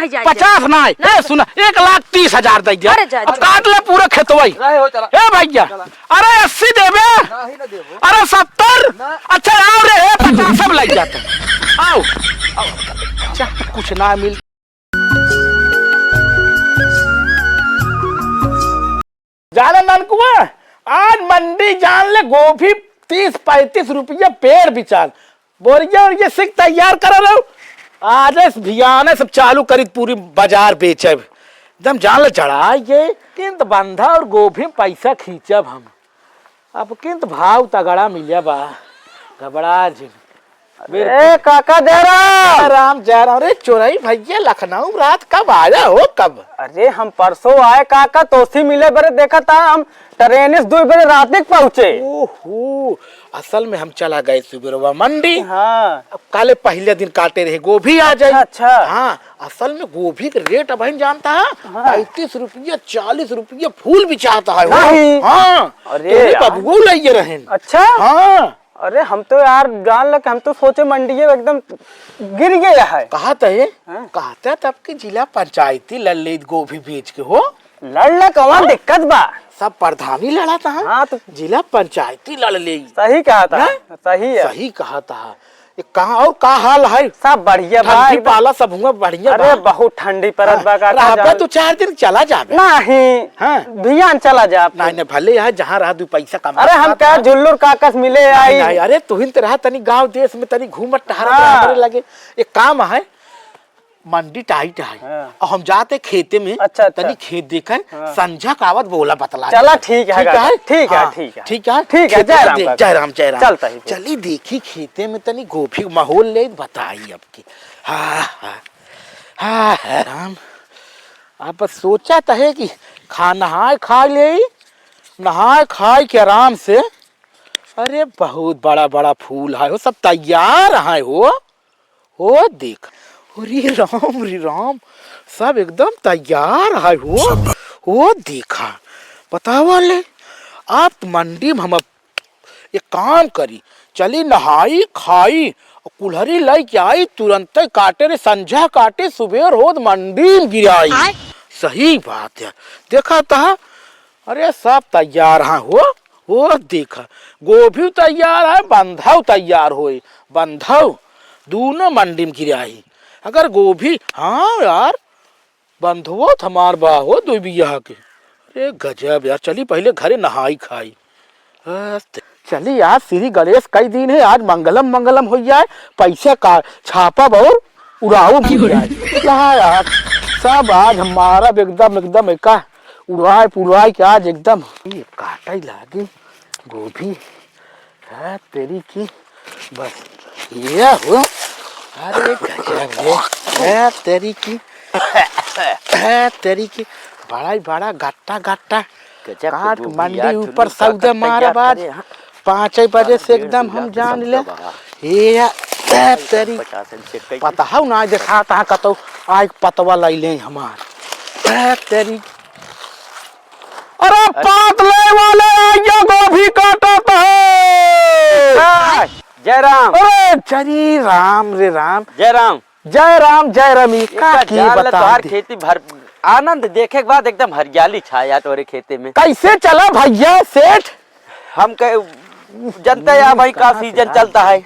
नहीं जाए 50 नहीं सुना 1,30,000 दे दिया। काट ले पूरा खेतवई ए भैया। अरे 80 देबे अरे 70 अच्छा आओ रे 50 सब लग जाते आओ कुछ ना मिल जाना ननकुआ आज मंडी जान ले गोभी 30-35 रुपया पेड़ बिचार बोरिया और ये सिक तैयार करा रहो आज भियाने सब चालू करी पूरी बाजार बेचे एकदम जान ले चढ़ा ये किंत बंधा और गोभी पैसा खींचब हम अब किंत भाव तगड़ा मिलिया बा घबरा जिन ए काका दे रहा राम जा रहा अरे चोरई भैया लखनऊ रात कब आया हो कब? अरे हम परसों आए काका तोसी मिले बरे देखा था हम ट्रेन 2 बजे रात तक पहुंचे। ओहो असल में हम चला गए सुबह मंडी। हाँ काले पहले दिन काटे रहे गोभी आ जाए। अच्छा हाँ असल में गोभी का रेट अब जानता है 35 रुपया 40 रुपया फूल भी चाहता है। हाँ अरे बबू लाइए रहे। अच्छा हाँ अरे हम तो यार जान लगे हम तो सोचे मंडी एकदम गिर गया है। कहा कहता तब के जिला पंचायती लल्ले गोभी बेच के हो लड़ कौन दिक्कत बा सब प्रधानी लड़ा था। हाँ तो जिला पंचायती लड़ ले सही कहा था सही है सही कहा था। कहाँ और का हाल है? सब बढ़िया भाई पाला सब हुआ बढ़िया। अरे बहुत ठंडी परत बा तो 4 दिन चला जाबे नहीं। हाँ भियान चला जा नहीं भले यहाँ जहाँ रहा 2 पैसा कमा। अरे हम क्या जुल्लुर काकस मिले आई नहीं अरे तुहिन तो रहा तनी गांव देश में तनी घूमत टहरा लगे एक काम है मंडी टाइट है और हम जाते खेते में। अच्छा तनी खेत देखकर संझा कावत बोला बतला चला ठीक है ठीक है जय राम चलता है चली देखी खेते में तनी गोभी माहौल ले बताई अब की। हाँ राम आप सोचा तो है कि नहाए खा ले नहाए खाए के आराम से। अरे बहुत बड़ा बड़ा फूल है वो सब तैयार है हो देख री राम सब एकदम तैयार है वो देखा बतावा ले आप मंडी में हम एक काम करी चली नहाई खाई कुल्हरी लाई के आई तुरंत काटे रे संझा काटे सुबह रोज मंडी में गिराई। सही बात है देखा था। अरे सब तैयार है वो देखा गोभी तैयार है बंधाव तैयार हो बंधाव दोनों मंडी में गिराई। अगर गोभी हाँ यार बंधुओ हमार बा हो 2 बिया के। अरे गजब यार चली पहले घरे नहाई खाई। चली यार श्री गणेश कई दिन है आज मंगलम हो जाए पैसे का छापा और उड़ाओ भी यार सब आज हमारा एकदम एक उड़ाए के आज एकदम काटा ही लागे गोभी है तेरी की बस ये हो। अरे गजब तेरी की बड़ा गट्टा काट मंडी ऊपर सौदे मारा बाद 5 बजे से एकदम हम जान ले ये तेरी पता है ना देखा था कतो आज पतवा लाई ले हमार तेरी। अरे पातले वाले आइया गोभी काटता है। जय राम। अरे जय राम रे राम जय राम जय रामी का बता खेती भर आनंद देखे के बाद एकदम हरियाली छाया तोरे खेते में। कैसे चला भैया सेठ? हम कहे जनता या भाई का सीजन चलता है।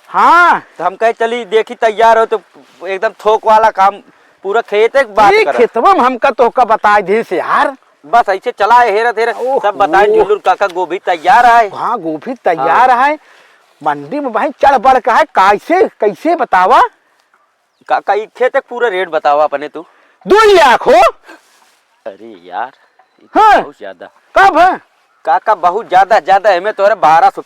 हाँ तो हम कहे चली देखी तैयार हो तो एकदम थोक वाला काम पूरा खेत एक बात कर खेतवा में हमका तो का बताए दी से यार बस ऐसे चला है हेरा तेरा सब बताए जुलूर काका गोभी तैयार है। हाँ गोभी तैयार है मंडी में भाई चढ़ बढ़ का है कैसे बतावा काका एक खेत पूरा रेट बतावा अपने तू 2 लाख हो। अरे यार हाँ? बहुत ज्यादा कब है काका बहुत ज्यादा है मैं तोरे 1200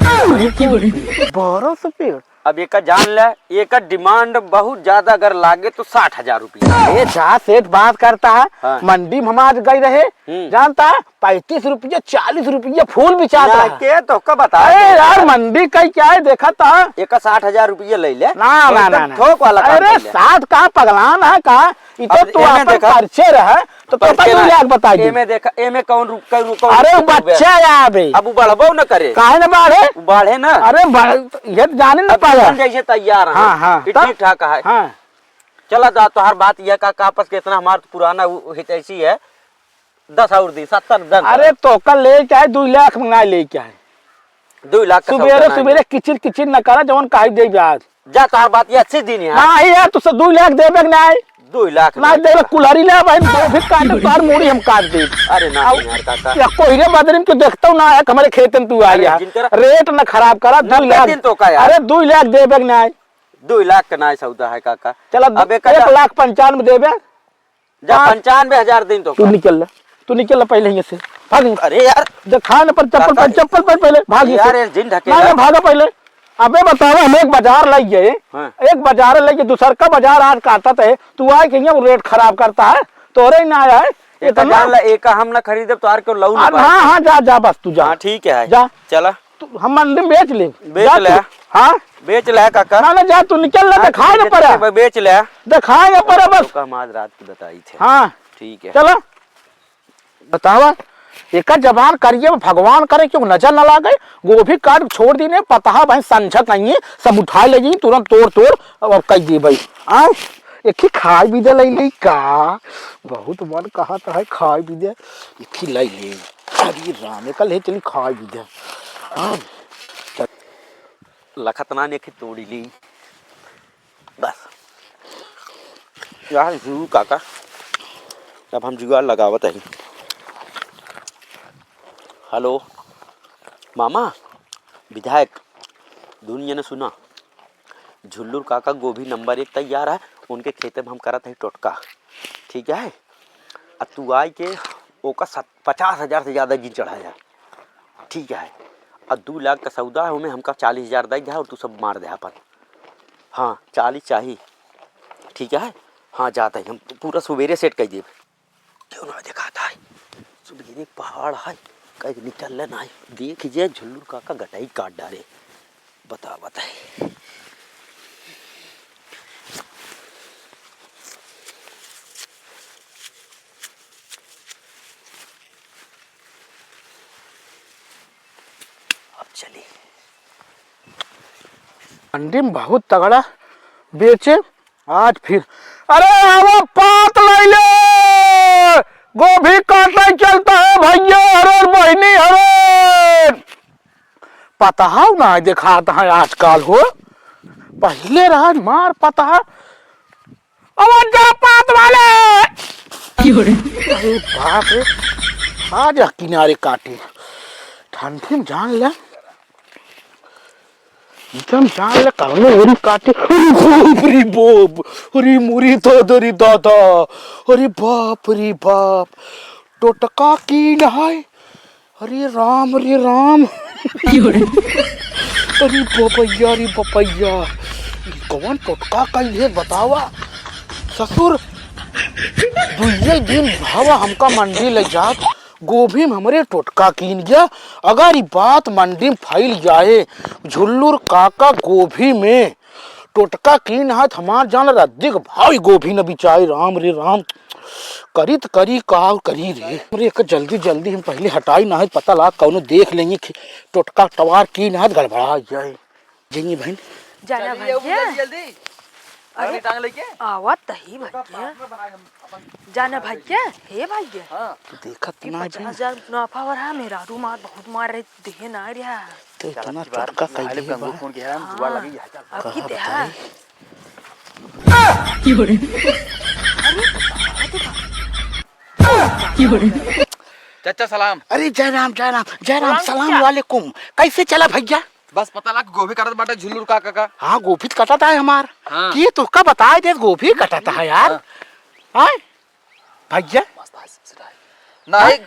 पेड़। अब एक जान ले एक डिमांड बहुत ज्यादा अगर लागे तो 60,000 रुपया। ये जहाँ सेठ बात करता है हाँ। मंडी में हम आज गए रहे जानता है 35 रुपया 40 रुपया फूल भी चाहता है के तो का बता यार मंडी कहीं क्या है देखा था एक 60,000 रुपया ले ले ना थोक वाला। अरे 60 कहाँ पगलान है कहा परिचय रहे तो 2 लाख बता एमे कौन अरे बच्चा यार अब बढ़बो न करे काहे न बढ़े ना। अरे ये जाने न पाया जैसे तैयार है ठीक ठाक है। चला जा तो हर बात यह काका आपस के इतना हमारा पुराना हित ऐसी है 10 और दी 70 10। अरे तो कल ले क्या है 2 लाख मंगा ले क्या है 2 लाख का सुबेरे सुबेरे किचिर किचिर न करा जवन काहे दे ब्याज जा तो हर बात ये अच्छी दिन है ना यार तू 2 लाख देबे ना 2 लाख ना देबे कुल्हाड़ी ले भाई फिर काट तार मुड़ी हम काट दे। अरे ना यार काका या कोई रे बदरिम तू देखता ना है हमारे खेत में तू आ यार रेट न खराब करा 2 लाख दिन तो का यार अरे 2 लाख देबे ना 2 लाख का ना सौदा है काका। चलो अब 1,95,000 देबे जा 95,000 दिन तो तू निकल पहले यहीं से भाग। अरे यार दिखा न पर चप्पल पर पहले भाग यार ये जिन ढके ना भागा पहले। अबे बताओ हम एक बाजार लग गए एक बाजार लग दूसर का बाजार आज काटता है तू आए कि रेट खराब करता है तोरे ही ना आया है एक हम ना खरीदे तो आर क्यों लऊ ना। हाँ हाँ जा बस तू जा ठीक है जा चला हम मंडी में बेच ले हाँ बेच ले काका ना जा तू निकल ले दिखाए ना पड़ा बेच ले दिखाए ना पड़ा बस आज रात की बताई थे। हाँ ठीक है चलो बतावा एक जबान करिए भगवान करे क्यों नजर न लागे गोभी काट छोड़ दी ने पता भाई संझा कहीं सब उठा ले तुरंत तोड़ और कह दी भाई आ एक ही खाए भी दे ले का बहुत मन कहा था है खाए भी दे एक ही ले अरे राम कल है चली खाए भी दे लखतना ने तोड़ी ली बस यार जू काका अब हम जुगाड़ लगावत है। हेलो मामा विधायक दुनिया ने सुना झुल्लूर काका गोभी नंबर 1 तैयार है उनके खेते में हम करत है टोटका ठीक है। अब तू आई के ओका 50,000 से ज़्यादा जी चढ़ाया ठीक है। और 2 लाख का सौदा है उनमें हमका 40,000 दे दिया और तू सब मार दे अपन। हाँ 40 चाहिए ठीक है। हाँ जाता है हम पूरा सवेरे सेट कर दिए क्यों ना दिखाता है सुबह पहाड़ है कहीं निकल लेना है देखिए झुल्लूर काका गटाई काट डाले बताए। अब चलिए मंडी में बहुत तगड़ा बेचे आज फिर। अरे वो पात ले ले गोभी काटने चलता है भैया अरे बहनी अरे पता है ना दिखाता है आजकल हो पहले रहा मार पता है जा पात वाले अरे बाप रे आज किनारे काटे ठंडी में जान ले एकदम जान ले कौन ओरी काटे अरे बाप अरे मुरी तो दरी दादा अरे बाप रे बाप टोटका की नहाय अरे राम अरे बपैया कौन टोटका कहिए बतावा ससुर 2 दिन भावा हमका मंडी ले जात गोभी में हमारे टोटका कीन गया। अगर ये बात मंडी में फैल जाए झुल्लूर काका गोभी में टोटका कीन है हमार जान अधिक भाई गोभी न बिचाई राम रे राम करी तो करी का करी रे अरे जल्दी हम पहले हटाई ना है पता ला कौनो देख लेंगे टोटका टवार कीन है गड़बड़ा जाए जाइए बहन जाना भैया अरे टांग लेके आवत तही भैया जाना भैया हे भैया देखत ना 50,000 मुनाफा हो रहा मेरा रूमाल बहुत मार रहे देहे ना रहा तो इतना टोटका कह दिए बा फोन किया हम जुगाड़ लगी अब की देहा चाचा सलाम। अरे जय राम सलाम वालेकुम कैसे चला भैया बस पता लगा गोभी काटत बाटे झुल्लूर काका का। हाँ गोभी कटाता है हमार हाँ। ये तो का बताए दे गोभी कटाता है यार हाँ भैया नहीं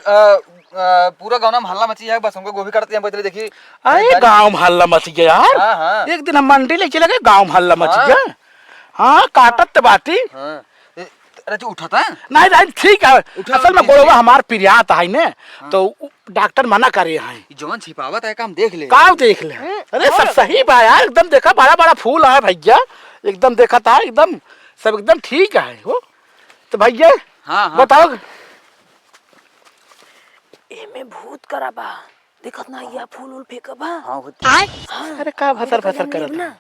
पूरा गाँव में हल्ला मची है बस हमको गोभी काटते हैं बदले देखिए। अरे गाँव में हल्ला मच गया यार हाँ, हाँ। एक दिन हम मंडी ले चले गए गाँव में हल्ला मच हाँ। गया हाँ काटत बाटी हाँ। अरे जो उठाता है नहीं ठीक है उठा असल में लीजिए। गोड़वा हमार प्रियात है ने तो डॉक्टर मना करे हैं जवान छिपावत है काम देख ले काम देख ले अरे सब सही बा यार एकदम देखा बड़ा फूल है भैया एकदम देखा था एकदम सब एकदम ठीक है हो तो भैया हाँ, हाँ। बताओ ए में भूत कराबा देखत ना या फूल उल फेंकबा हाँ अरे का भसर करत ना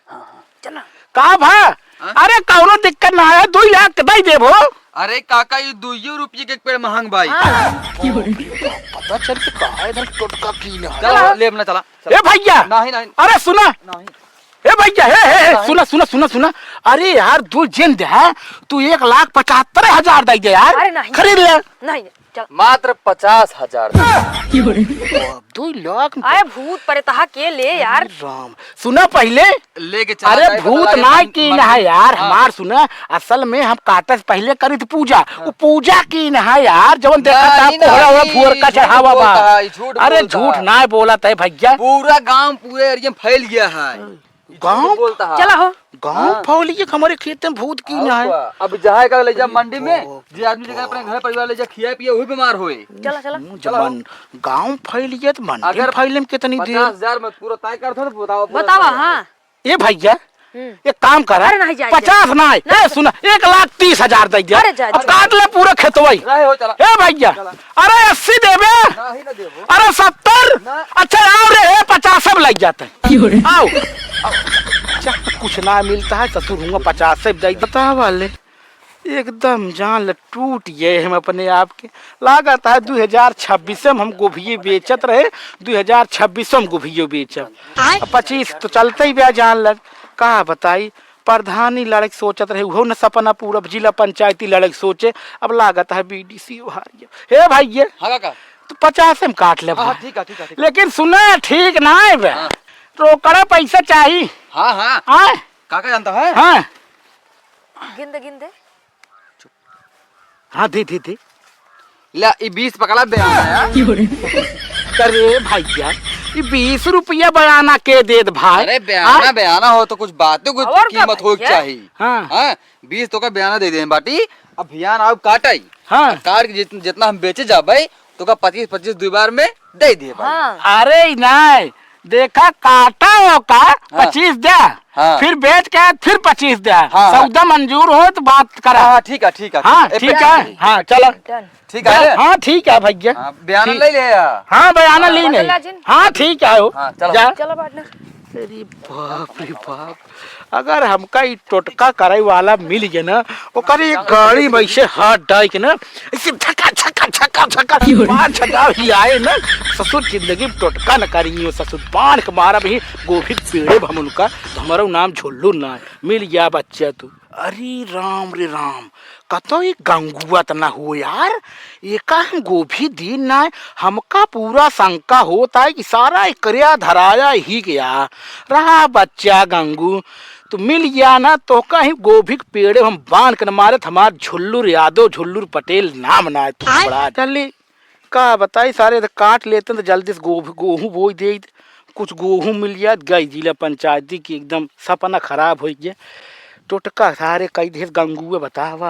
चला का भा अरे कौनो दिक्कत ना है, 2 लाख कदाई देबो। अरे काका ये 2 रुपये के एक पेड़ महंग भाई। पता चल के कहा इधर टोटका की ना। चलो ले अपना चला। ए भैया, नहीं नहीं अरे सुना, नहीं। ए भैया, हे सुना सुना सुना सुना। अरे यार तू जिंद है, तू 1,75,000 दे दे यार। अरे नहीं। खरीद ले। नहीं चल। मात्र 50,000। 2 लाख। आए भूत परे तहा के ले यार। राम सुना पहले। लेके चला। अरे भूत ना की ना है यार, हमार सुना। असल में हम काटस पहले करी थी पूजा, वो पूजा की ना है यार। जब देखा था नहीं, कोहरा हुआ नहीं, फुअर का चढ़ावा बा। झूठ अरे बोलता झूठ है। ना बोला था भैया। पूरा गांव पूरे एरिया में फैल गया है। गांव बोलता है। चला हो। गांव फौलिए हमारे खेत में भूत की ना है। अब जहाँ का ले जा मंडी में, जे आदमी जगह अपने घर परिवार ले जा खिया पिया वही बीमार होए। चला चला। जब गांव फैलिए तो मन अगर फैले में कितनी देर। 50,000 में पूरा तय कर दो तो बताओ। बतावा। हाँ ये भैया एक काम कर, अरे नहीं जाए, 50 ना है, सुना 1,30,000 दे दिया। अरे जा, जा। काट ले पूरा खेतवाई। नहीं हो चला। ए भैया, अरे 80 देवे। नहीं ना देवो। अरे 70। ना। अच्छा आओ रे, 50 सब लग जाते हैं। आओ अच्छा, कुछ ना मिलता है, ससुर हूँ 50 से दे। बता वाले एकदम जान टूट गए हम अपने आप के। लागत है 2026 में हम गोभी बेचत रहे, 2026 में गोभी बेचब। 25 तो चलते ही ब्याह जान लग। कहा बताई प्रधानी लड़क सोचत रहे, वो न सपना पूरा जिला पंचायती लड़क सोचे। अब लागत है BDC हारिए। हे भैया हाँ काका। तो 50 में काट ले हाँ भाई। ठीक है ठीक है ठीक है। लेकिन सुना ठीक ना है बे, रोकड़ा पैसा चाहिए। हाँ हाँ हाँ काका जानता है। हाँ गिन दे गिन दे। हाँ दे दे दे। ला ये 20 पकड़ा दे यार। अरे भैया ये 20 रुपया बयाना के दे दे भाई। अरे बयाना बयाना हो तो कुछ बात कुछ और क्या कीमत हो भैया? चाहिए। हाँ। हाँ 20 तो का बयाना दे दे बाटी। अब बयान आप काटाई। हाँ। काट के जितना हम बेचे जा भाई तो का 25 2 बार में दे दिए भाई। हाँ अरे नहीं देखा काटा हो का 25 दे। हाँ। फिर बेच के फिर 25 दे। हाँ। सौदा मंजूर हो तो बात करा। हाँ ठीक है ठीक है। हाँ ठीक है। हाँ चलो डन। ठीक है। हाँ ठीक है भैया। हाँ, बयान ठीक। ले ले यार। हाँ बयाना ली बदला नहीं। जिन। हाँ ठीक है हो हाँ, चलो। जा। चलो पार्टनर। अरे बाप रे बाप, अगर हमका ई टोटका करे वाला मिल गया ना, ओकर एक गाड़ी में से हाथ डाल के ना ऐसे झका झका झका झका पांच छका ही आए ना, ससुर जिंदगी में टोटका न करियो। ससुर बांध के मारा भी गोभी पेड़े हम उनका तो हमारा नाम झुल्लू ना है। मिल गया बच्चा तू। अरे राम रे राम, कतो एक गंगुआ तना हो यार। एका हम गोभी दिन ना है, हमका पूरा शंका होता है कि सारा एकरिया धराया ही गया रहा बच्चा गंगू। तो मिल गया ना तो कहीं गोभी के पेड़े हम बांध कर मारे। हमार झुल्लूर यादव झुल्लूर पटेल नाम ना है। तू बड़ा चली का बताई सारे तो काट लेते तो जल्दी से गेहूँ बोई दे। कुछ गेहूँ मिल गया गई जिला पंचायती की एकदम सपना खराब हो गया। टोटका सारे कई देर गंगुए बतावा।